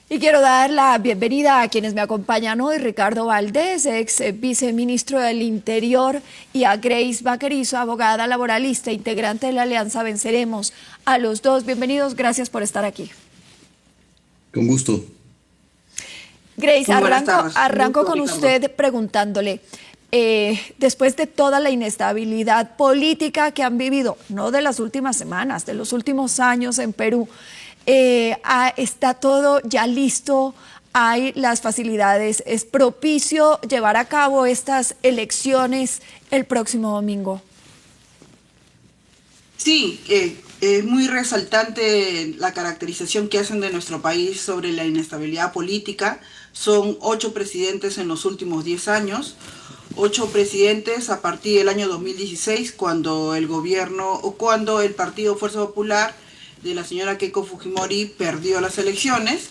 Y quiero dar la bienvenida a quienes me acompañan hoy, Ricardo Valdés, ex viceministro del Interior, y a Grace Vaquerizo, abogada laboralista, integrante de la Alianza Venceremos. A los dos, bienvenidos, gracias por estar aquí. Con gusto. Grace, Muy buenas tardes. Un arranco gusto, con Ricardo. usted preguntándole, después de toda la inestabilidad política que han vivido, no de las últimas semanas, de los últimos años en Perú, ¿está todo ya listo? ¿Hay las facilidades? ¿Es propicio llevar a cabo estas elecciones el próximo domingo? Sí, es muy resaltante la caracterización que hacen de nuestro país sobre la inestabilidad política. Son 8 presidentes en los últimos 10 años, 8 presidentes a partir del año 2016, cuando el partido Fuerza Popular de la señora Keiko Fujimori perdió las elecciones.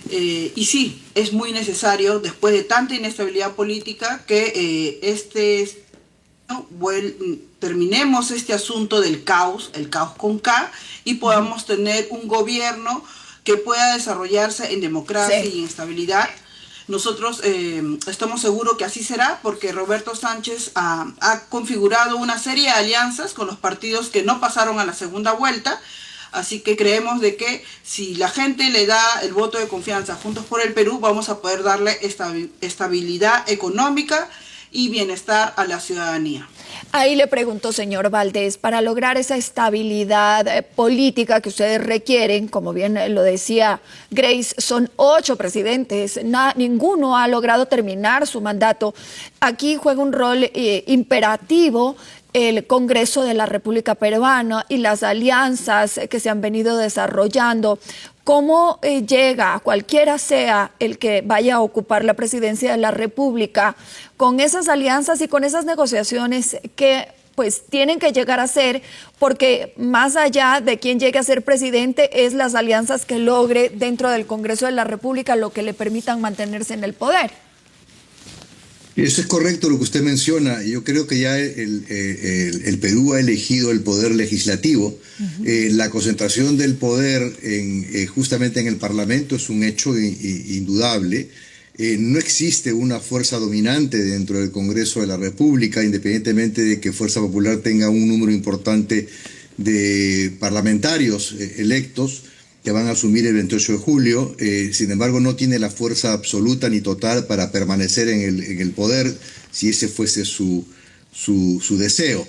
Y sí, es muy necesario, después de tanta inestabilidad política, que terminemos este asunto del caos, el caos con K, y podamos tener un gobierno que pueda desarrollarse en democracia Sí. y en estabilidad. Nosotros estamos seguros que así será, porque Roberto Sánchez ha configurado una serie de alianzas con los partidos que no pasaron a la segunda vuelta. Así que creemos de que si la gente le da el voto de confianza a Juntos por el Perú, vamos a poder darle estabilidad económica y bienestar a la ciudadanía. Ahí le pregunto, señor Valdés, para lograr esa estabilidad política que ustedes requieren, como bien lo decía Grace, son 8 presidentes, ninguno ha logrado terminar su mandato. Aquí juega un rol imperativo el Congreso de la República Peruana y las alianzas que se han venido desarrollando. ¿Cómo llega, cualquiera sea el que vaya a ocupar la presidencia de la República, con esas alianzas y con esas negociaciones que pues tienen que llegar a ser, porque más allá de quién llegue a ser presidente es las alianzas que logre dentro del Congreso de la República lo que le permitan mantenerse en el poder? Eso es correcto lo que usted menciona. Yo creo que ya el Perú ha elegido el poder legislativo. La concentración del poder justamente en el Parlamento es un hecho indudable. No existe una fuerza dominante dentro del Congreso de la República, independientemente de que Fuerza Popular tenga un número importante de parlamentarios electos que van a asumir el 28 de julio, sin embargo no tiene la fuerza absoluta ni total para permanecer en el poder, si ese fuese su deseo.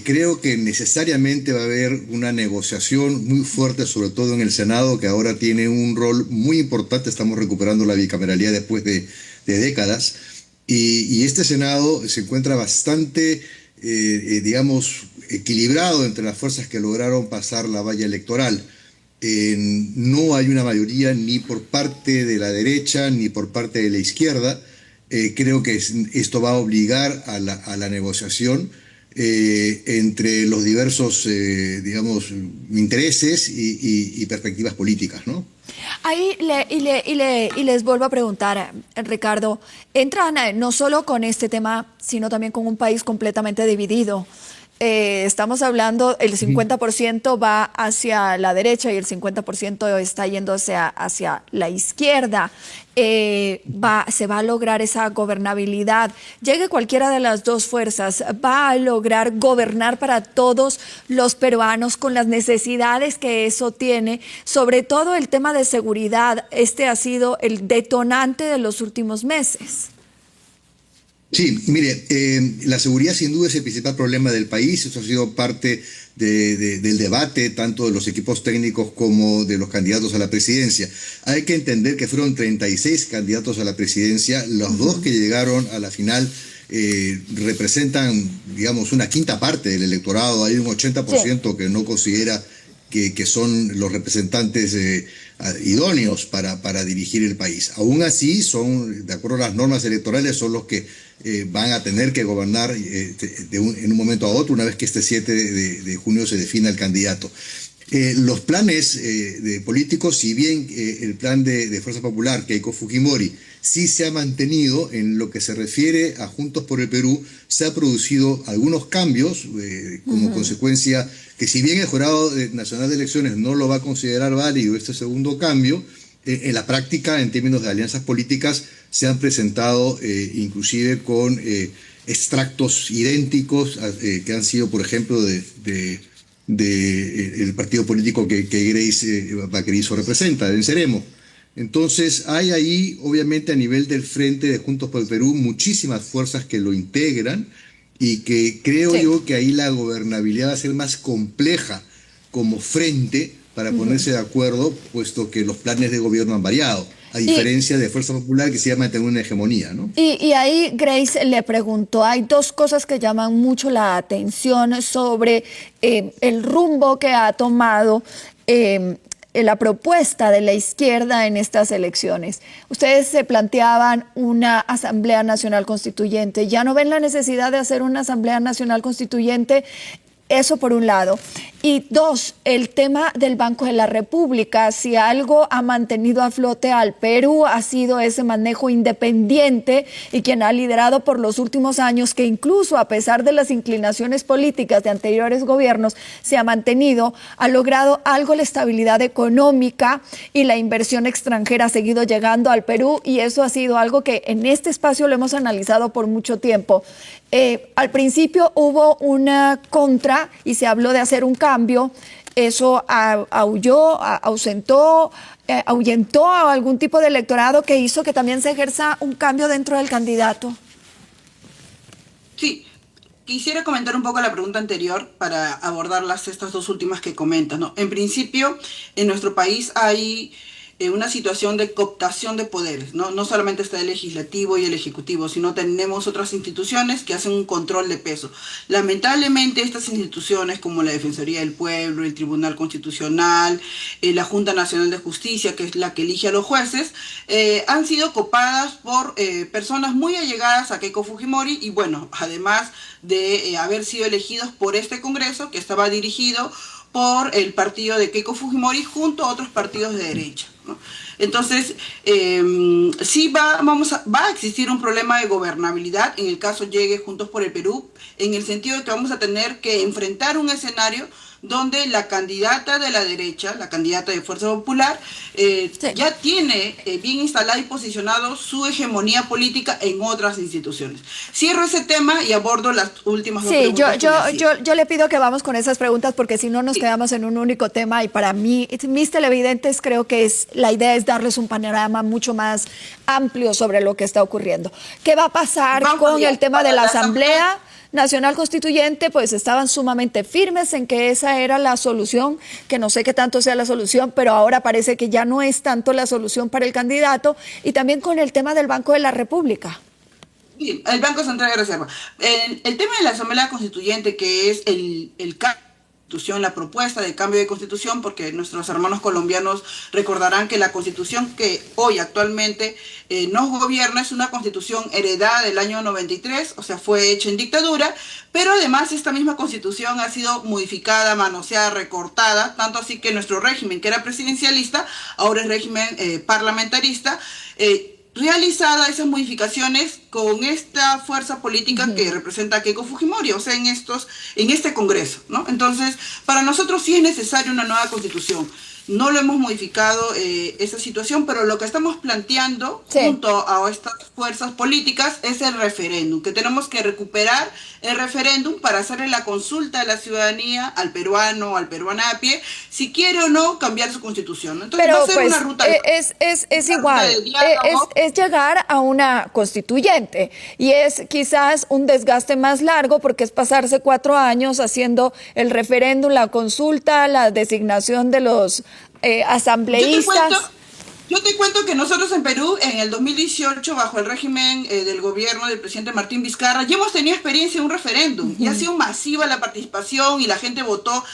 Creo que necesariamente va a haber una negociación muy fuerte, sobre todo en el Senado, que ahora tiene un rol muy importante. Estamos recuperando la bicameralidad después de décadas, y este Senado se encuentra bastante, digamos, equilibrado entre las fuerzas que lograron pasar la valla electoral. No hay una mayoría ni por parte de la derecha ni por parte de la izquierda. Creo que esto va a obligar a la negociación entre los diversos, digamos, intereses y perspectivas políticas, ¿no? Ahí les vuelvo a preguntar, Ricardo, entran no solo con este tema, sino también con un país completamente dividido. Estamos hablando, el 50% va hacia la derecha y el 50% está yendo hacia la izquierda. Se va a lograr esa gobernabilidad. Llegue cualquiera de las dos fuerzas, va a lograr gobernar para todos los peruanos con las necesidades que eso tiene, sobre todo el tema de seguridad. Este ha sido el detonante de los últimos meses. Sí, mire, la seguridad sin duda es el principal problema del país. Eso ha sido parte del debate, tanto de los equipos técnicos como de los candidatos a la presidencia. Hay que entender que fueron 36 candidatos a la presidencia. Los dos que llegaron a la final representan, digamos, una quinta parte del electorado. Hay un 80% que no considera que son los representantes idóneos para dirigir el país. Aún así, son, de acuerdo a las normas electorales, son los que van a tener que gobernar en un momento a otro, una vez que este 7 de junio se defina el candidato. Los planes políticos, si bien el plan de Fuerza Popular, Keiko Fujimori, sí se ha mantenido en lo que se refiere a Juntos por el Perú, se ha producido algunos cambios como consecuencia que, si bien el Jurado Nacional de Elecciones no lo va a considerar válido este segundo cambio, en la práctica, en términos de alianzas políticas, se han presentado inclusive con extractos idénticos que han sido, por ejemplo, el partido político que Grace Baquerizo representa, de Venceremos. Entonces hay ahí, obviamente, a nivel del Frente de Juntos por el Perú, muchísimas fuerzas que lo integran y que creo yo que ahí la gobernabilidad va a ser más compleja como frente para ponerse de acuerdo, puesto que los planes de gobierno han variado, a diferencia de Fuerza Popular, que se llama tener una hegemonía, ¿no? Y ahí Grace le preguntó, hay dos cosas que llaman mucho la atención sobre el rumbo que ha tomado la propuesta de la izquierda en estas elecciones. Ustedes se planteaban una Asamblea Nacional Constituyente. ¿Ya no ven la necesidad de hacer una Asamblea Nacional Constituyente? Eso por un lado. Y dos, el tema del Banco de la República. Si algo ha mantenido a flote al Perú ha sido ese manejo independiente y quien ha liderado por los últimos años, que incluso a pesar de las inclinaciones políticas de anteriores gobiernos, se ha mantenido, ha logrado algo la estabilidad económica y la inversión extranjera ha seguido llegando al Perú, y eso ha sido algo que en este espacio lo hemos analizado por mucho tiempo. Al principio hubo una contra y se habló de hacer un cambio. Eso ahuyentó a algún tipo de electorado que hizo que también se ejerza un cambio dentro del candidato. Sí, quisiera comentar un poco la pregunta anterior para abordar estas dos últimas que comentas, ¿no? En principio, en nuestro país hay una situación de cooptación de poderes, ¿no? No solamente está el legislativo y el ejecutivo, sino tenemos otras instituciones que hacen un control de peso. Lamentablemente estas instituciones como la Defensoría del Pueblo, el Tribunal Constitucional, la Junta Nacional de Justicia, que es la que elige a los jueces, han sido copadas por personas muy allegadas a Keiko Fujimori, y bueno, además de haber sido elegidos por este Congreso que estaba dirigido por el partido de Keiko Fujimori junto a otros partidos de derecha, ¿no? Entonces, sí va a existir un problema de gobernabilidad en el caso llegue Juntos por el Perú, en el sentido de que vamos a tener que enfrentar un escenario donde la candidata de la derecha, la candidata de Fuerza Popular, ya tiene bien instalada y posicionado su hegemonía política en otras instituciones. Cierro ese tema y abordo las últimas dos preguntas. Yo le pido que vamos con esas preguntas, porque si no nos quedamos en un único tema, y para mí, mis televidentes, creo que la idea es darles un panorama mucho más amplio sobre lo que está ocurriendo. ¿Qué va a pasar con el tema de la Asamblea Nacional Constituyente? Pues estaban sumamente firmes en que esa era la solución, que no sé qué tanto sea la solución, pero ahora parece que ya no es tanto la solución para el candidato, y también con el tema del Banco de la República. Sí, el Banco Central de Reserva. El tema de la Asamblea Constituyente, que es el la propuesta de cambio de constitución, porque nuestros hermanos colombianos recordarán que la constitución que hoy actualmente nos gobierna es una constitución heredada del año 93, o sea, fue hecha en dictadura, pero además esta misma constitución ha sido modificada, manoseada, recortada, tanto así que nuestro régimen, que era presidencialista, ahora es régimen parlamentarista, realizada esas modificaciones con esta fuerza política que representa a Keiko Fujimori, o sea, en este Congreso, ¿no? Entonces, para nosotros sí es necesaria una nueva constitución. No lo hemos modificado esa situación, pero lo que estamos planteando junto a estas fuerzas políticas es el referéndum, que tenemos que recuperar el referéndum para hacerle la consulta a la ciudadanía, al peruano, al peruana a pie, si quiere o no cambiar su constitución. Entonces, pero va a ser pues, una ruta es igual, es llegar a una constituyente, y es quizás un desgaste más largo, porque es pasarse 4 años haciendo el referéndum, la consulta, la designación de los asambleístas. Yo te cuento que nosotros en Perú, en el 2018, bajo el régimen del gobierno del presidente Martín Vizcarra, ya hemos tenido experiencia en un referéndum, y ha sido masiva la participación, y la gente votó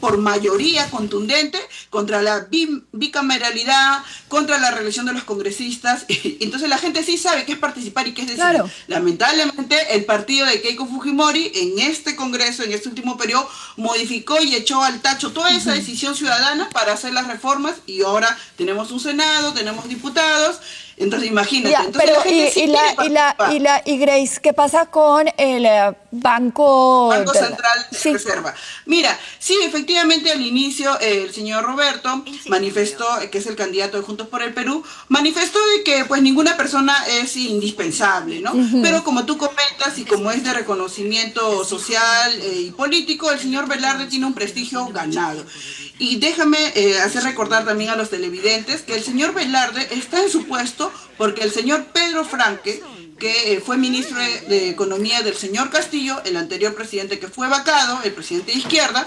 por mayoría contundente contra la bicameralidad, contra la reelección de los congresistas. Entonces la gente sí sabe qué es participar y qué es decidir. Claro. Lamentablemente el partido de Keiko Fujimori en este congreso, en este último periodo, modificó y echó al tacho toda esa decisión ciudadana para hacer las reformas, y ahora tenemos un Senado, tenemos diputados. Entonces imagínate. Ya, entonces, pero la gente sí quiere participar. y Grace, ¿qué pasa con el Banco de Central de sí. Reserva? Mira, sí, efectivamente al inicio el señor Roberto manifestó, que es el candidato de Juntos por el Perú, manifestó de que pues ninguna persona es indispensable, ¿no? Pero como tú comentas y como es de reconocimiento social y político, el señor Velarde tiene un prestigio ganado. Y déjame hacer recordar también a los televidentes que el señor Velarde está en su puesto porque el señor Pedro Franque, que fue ministro de Economía del señor Castillo, el anterior presidente que fue vacado, el presidente de izquierda,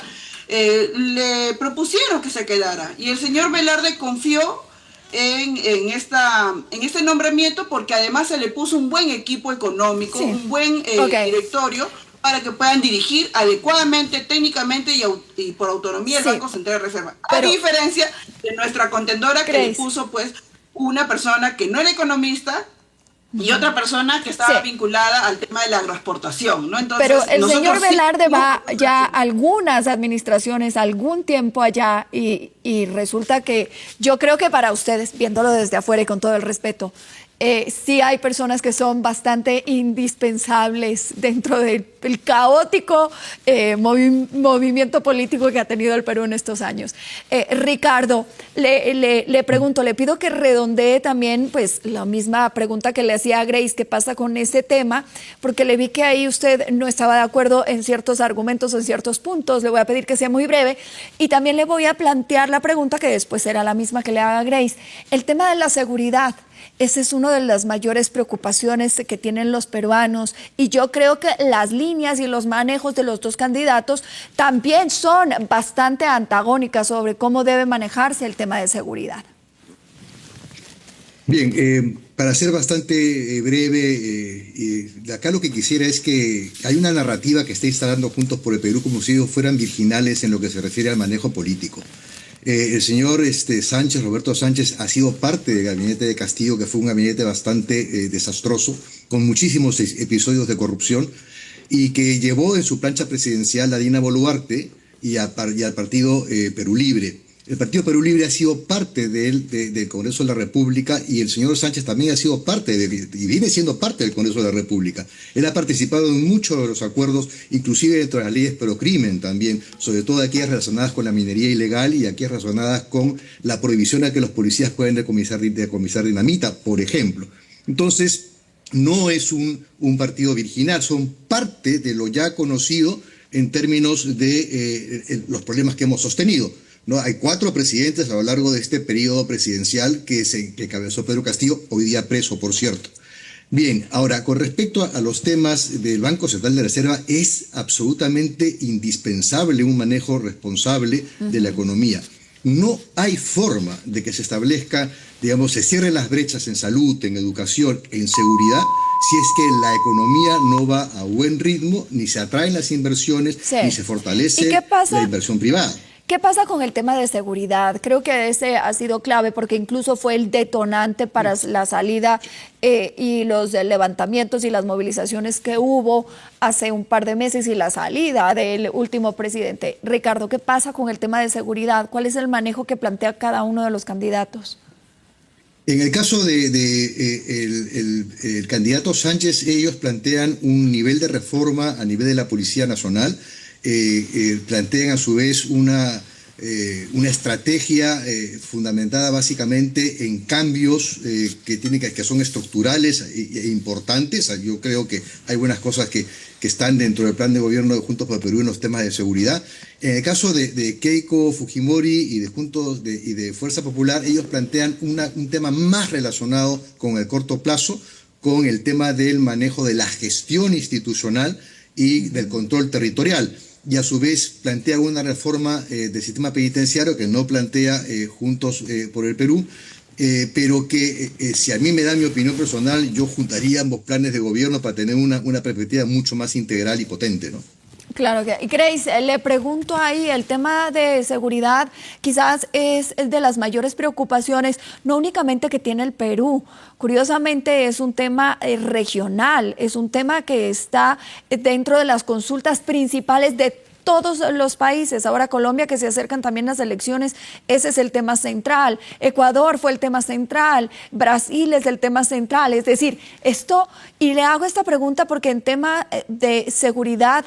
le propusieron que se quedara. Y el señor Velarde confió en este nombramiento porque además se le puso un buen equipo económico, Sí. un buen directorio, para que puedan dirigir adecuadamente, técnicamente y por autonomía el Sí. Banco Central de Reserva. Pero, a diferencia de nuestra contendora que Grace, le puso pues una persona que no era economista y otra persona que estaba sí. vinculada al tema de la agroexportación, ¿no? Entonces, Pero el nosotros señor sí Velarde tenemos va que- ya algunas administraciones, algún tiempo allá, y resulta que yo creo que para ustedes, viéndolo desde afuera y con todo el respeto, sí hay personas que son bastante indispensables dentro del caótico movimiento político que ha tenido el Perú en estos años. Ricardo, le pregunto, le pido que redondee también pues la misma pregunta que le hacía a Grace, ¿qué pasa con ese tema? Porque le vi que ahí usted no estaba de acuerdo en ciertos argumentos o en ciertos puntos. Le voy a pedir que sea muy breve y también le voy a plantear la pregunta que después será la misma que le haga Grace. El tema de la seguridad. Esa es una de las mayores preocupaciones que tienen los peruanos, y yo creo que las líneas y los manejos de los dos candidatos también son bastante antagónicas sobre cómo debe manejarse el tema de seguridad. Bien, para ser bastante breve, acá lo que quisiera es que hay una narrativa que está instalando Juntos por el Perú como si ellos fueran virginales en lo que se refiere al manejo político. El señor Sánchez, Roberto Sánchez, ha sido parte del gabinete de Castillo, que fue un gabinete bastante desastroso, con muchísimos episodios de corrupción, y que llevó en su plancha presidencial a Dina Boluarte y al partido Perú Libre. El Partido Perú Libre ha sido parte del Congreso de la República, y el señor Sánchez también ha sido parte y viene siendo parte del Congreso de la República. Él ha participado en muchos de los acuerdos, inclusive dentro de las leyes procrimen también, sobre todo aquellas relacionadas con la minería ilegal y aquellas relacionadas con la prohibición a que los policías puedan decomisar dinamita, por ejemplo. Entonces, no es un partido virginal, son parte de lo ya conocido en términos de los problemas que hemos sostenido. ¿No? Hay 4 presidentes a lo largo de este periodo presidencial que encabezó Pedro Castillo, hoy día preso, por cierto. Bien, ahora, con respecto a los temas del Banco Central de Reserva, es absolutamente indispensable un manejo responsable de la economía. No hay forma de que se establezca, digamos, se cierren las brechas en salud, en educación, en seguridad, si es que la economía no va a buen ritmo, ni se atraen las inversiones, ni se fortalece la inversión privada. ¿Qué pasa con el tema de seguridad? Creo que ese ha sido clave porque incluso fue el detonante para la salida y los levantamientos y las movilizaciones que hubo hace un par de meses y la salida del último presidente. Ricardo, ¿qué pasa con el tema de seguridad? ¿Cuál es el manejo que plantea cada uno de los candidatos? En el caso del candidato Sánchez, ellos plantean un nivel de reforma a nivel de la Policía Nacional. Plantean a su vez una estrategia fundamentada básicamente en cambios que son estructurales e importantes. Yo creo que hay buenas cosas que están dentro del plan de gobierno de Juntos por el Perú en los temas de seguridad. En el caso de Keiko Fujimori y de Fuerza Popular, ellos plantean un tema más relacionado con el corto plazo, con el tema del manejo de la gestión institucional y del control territorial. Y a su vez plantea una reforma del sistema penitenciario que no plantea Juntos por el Perú, pero que si a mí me da mi opinión personal, yo juntaría ambos planes de gobierno para tener una perspectiva mucho más integral y potente, ¿no? Claro que, Grace, le pregunto ahí, el tema de seguridad quizás es de las mayores preocupaciones, no únicamente que tiene el Perú, curiosamente es un tema regional, es un tema que está dentro de las consultas principales de todos los países. Ahora Colombia, que se acercan también las elecciones, ese es el tema central. Ecuador fue el tema central, Brasil es el tema central. Es decir, esto, y le hago esta pregunta porque en tema de seguridad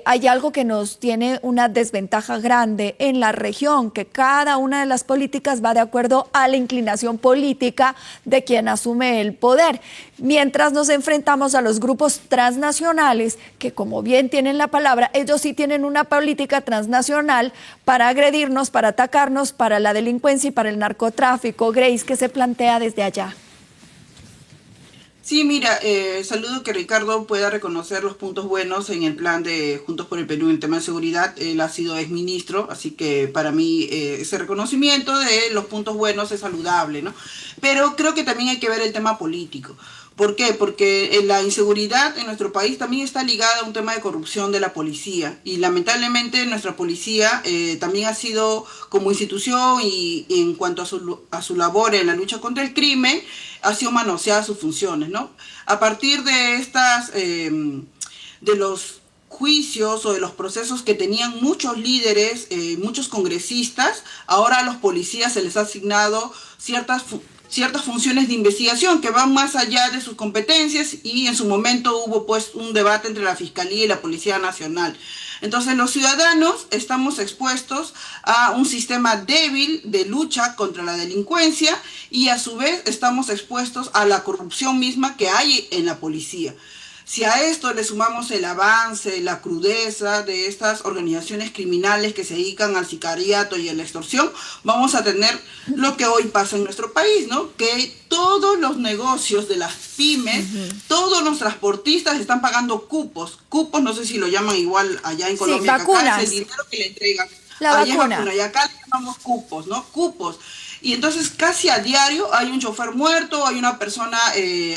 hay algo que nos tiene una desventaja grande en la región, que cada una de las políticas va de acuerdo a la inclinación política de quien asume el poder. Mientras nos enfrentamos a los grupos transnacionales, que como bien tienen la palabra, ellos sí tienen una política transnacional para agredirnos, para atacarnos, para la delincuencia y para el narcotráfico. Grace, ¿qué se plantea desde allá? Sí, mira, saludo que Ricardo pueda reconocer los puntos buenos en el plan de Juntos por el Perú en el tema de seguridad. Él ha sido exministro, así que para mí ese reconocimiento de los puntos buenos es saludable, ¿no? Pero creo que también hay que ver el tema político. ¿Por qué? Porque la inseguridad en nuestro país también está ligada a un tema de corrupción de la policía. Y lamentablemente nuestra policía también ha sido como institución y en cuanto a su labor en la lucha contra el crimen, ha sido manoseada sus funciones, ¿no? A partir de de los juicios o de los procesos que tenían muchos líderes, muchos congresistas, ahora a los policías se les ha asignado ciertas funciones de investigación que van más allá de sus competencias y en su momento hubo pues un debate entre la Fiscalía y la Policía Nacional. Entonces los ciudadanos estamos expuestos a un sistema débil de lucha contra la delincuencia y a su vez estamos expuestos a la corrupción misma que hay en la policía. Si a esto le sumamos el avance, la crudeza de estas organizaciones criminales que se dedican al sicariato y a la extorsión, vamos a tener lo que hoy pasa en nuestro país, ¿no? Que todos los negocios de las pymes, todos los transportistas están pagando cupos. Cupos, no sé si lo llaman igual allá en Colombia, sí, que acá es el dinero que le entregan. La allá vacuna. Es vacuna. Y acá le llamamos cupos, ¿no? Cupos. Y entonces casi a diario hay un chofer muerto, hay una persona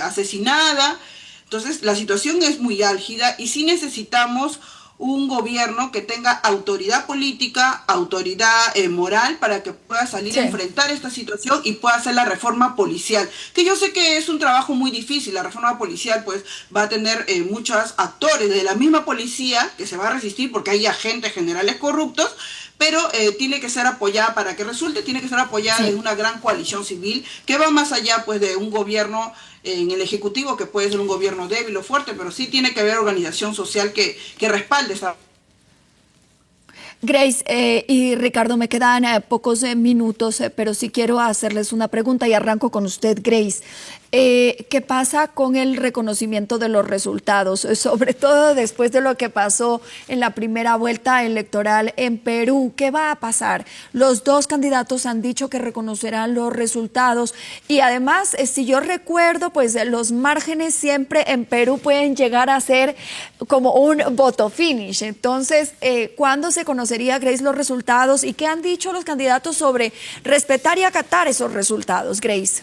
asesinada. Entonces, la situación es muy álgida y sí necesitamos un gobierno que tenga autoridad política, autoridad moral para que pueda salir a enfrentar esta situación y pueda hacer la reforma policial. Que yo sé que es un trabajo muy difícil, la reforma policial pues va a tener muchos actores de la misma policía que se va a resistir porque hay agentes generales corruptos, pero tiene que ser apoyada para que resulte, tiene que ser apoyada de una gran coalición civil que va más allá pues de un gobierno en el Ejecutivo, que puede ser un gobierno débil o fuerte, pero sí tiene que haber organización social que respalde esa. Grace y Ricardo, me quedan pocos minutos, pero sí quiero hacerles una pregunta y arranco con usted, Grace. ¿Qué pasa con el reconocimiento de los resultados? Sobre todo después de lo que pasó en la primera vuelta electoral en Perú. ¿Qué va a pasar? Los dos candidatos han dicho que reconocerán los resultados y además, si yo recuerdo, pues los márgenes siempre en Perú pueden llegar a ser como un voto finish. Entonces, ¿cuándo se conocería, Grace, los resultados? ¿Y qué han dicho los candidatos sobre respetar y acatar esos resultados, Grace?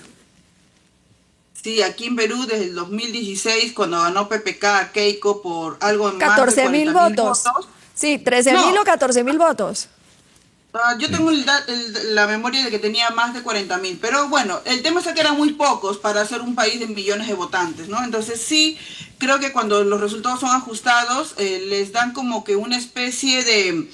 Sí, aquí en Perú desde el 2016, cuando ganó PPK a Keiko por algo en 14.000 votos. Sí, 13.000 o 14.000 votos. Yo tengo la memoria de que tenía más de 40.000, pero bueno, el tema es que eran muy pocos para ser un país de millones de votantes, ¿no? Entonces sí, creo que cuando los resultados son ajustados, les dan como que una especie de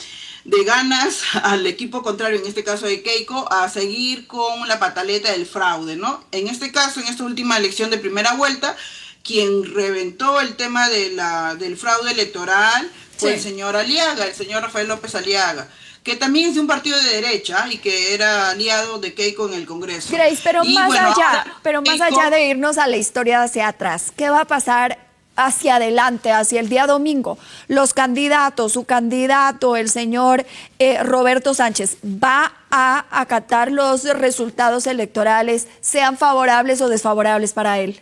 ganas al equipo contrario, en este caso de Keiko, a seguir con la pataleta del fraude, ¿no? En este caso, en esta última elección de primera vuelta, quien reventó el tema del fraude electoral fue el señor Aliaga, el señor Rafael López Aliaga, que también es de un partido de derecha y que era aliado de Keiko en el Congreso. Grace, pero más allá de irnos a la historia hacia atrás, ¿qué va a pasar hacia adelante, hacia el día domingo? Los candidatos, su candidato, el señor Roberto Sánchez, ¿va a acatar los resultados electorales, sean favorables o desfavorables para él?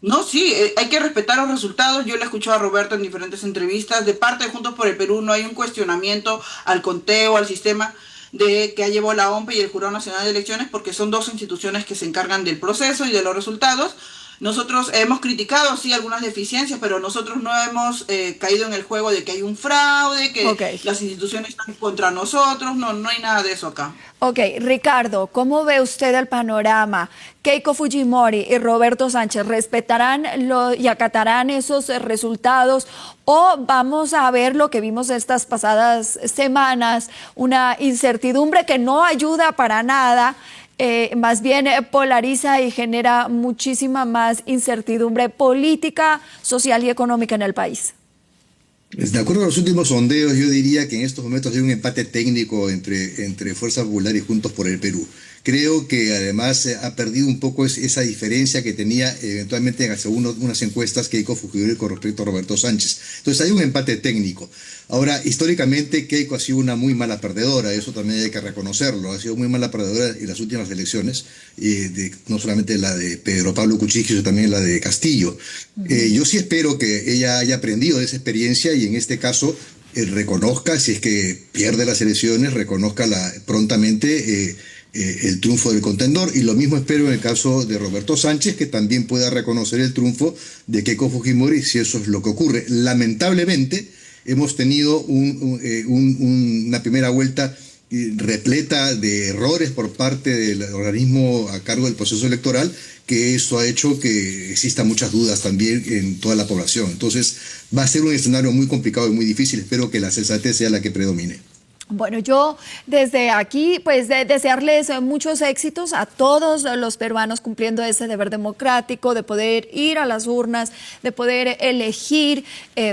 No, sí, hay que respetar los resultados. Yo le he escuchado a Roberto en diferentes entrevistas. De parte de Juntos por el Perú no hay un cuestionamiento al conteo, al sistema que ha llevado la OMPE y el Jurado Nacional de Elecciones, porque son dos instituciones que se encargan del proceso y de los resultados. Nosotros hemos criticado, sí, algunas deficiencias, pero nosotros no hemos caído en el juego de que hay un fraude, que las instituciones están contra nosotros. No, no hay nada de eso acá. Ok, Ricardo, ¿cómo ve usted el panorama? Keiko Fujimori y Roberto Sánchez, ¿respetarán y acatarán esos resultados o vamos a ver lo que vimos estas pasadas semanas, una incertidumbre que no ayuda para nada? Más bien polariza y genera muchísima más incertidumbre política, social y económica en el país. De acuerdo a los últimos sondeos, yo diría que en estos momentos hay un empate técnico entre Fuerza Popular y Juntos por el Perú. Creo que además ha perdido un poco esa diferencia que tenía eventualmente en unas encuestas Keiko Fujimori con respecto a Roberto Sánchez. Entonces hay un empate técnico. Ahora, históricamente Keiko ha sido una muy mala perdedora, eso también hay que reconocerlo, ha sido muy mala perdedora en las últimas elecciones, no solamente la de Pedro Pablo Kuczynski, sino también la de Castillo. Yo sí espero que ella haya aprendido de esa experiencia y en este caso reconozca, si es que pierde las elecciones, reconozca prontamente el triunfo del contendor, y lo mismo espero en el caso de Roberto Sánchez, que también pueda reconocer el triunfo de Keiko Fujimori si eso es lo que ocurre. Lamentablemente hemos tenido una primera vuelta repleta de errores por parte del organismo a cargo del proceso electoral, que eso ha hecho que existan muchas dudas también en toda la población. Entonces va a ser un escenario muy complicado y muy difícil. Espero que la sensatez sea la que predomine. Bueno, yo desde aquí, pues desearles muchos éxitos a todos los peruanos cumpliendo ese deber democrático de poder ir a las urnas, de poder elegir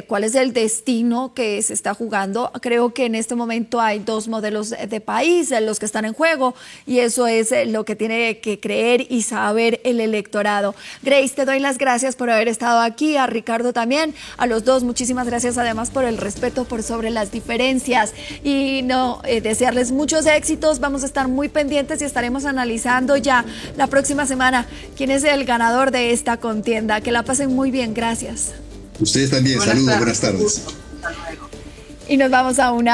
cuál es el destino que se está jugando. Creo que en este momento hay dos modelos de país, los que están en juego, y eso es lo que tiene que creer y saber el electorado. Grace, te doy las gracias por haber estado aquí, a Ricardo también, a los dos, muchísimas gracias además por el respeto por sobre las diferencias. Y desearles muchos éxitos, vamos a estar muy pendientes y estaremos analizando ya la próxima semana quién es el ganador de esta contienda. Que la pasen muy bien, gracias. Ustedes también, saludos, buenas tardes. Y nos vamos a una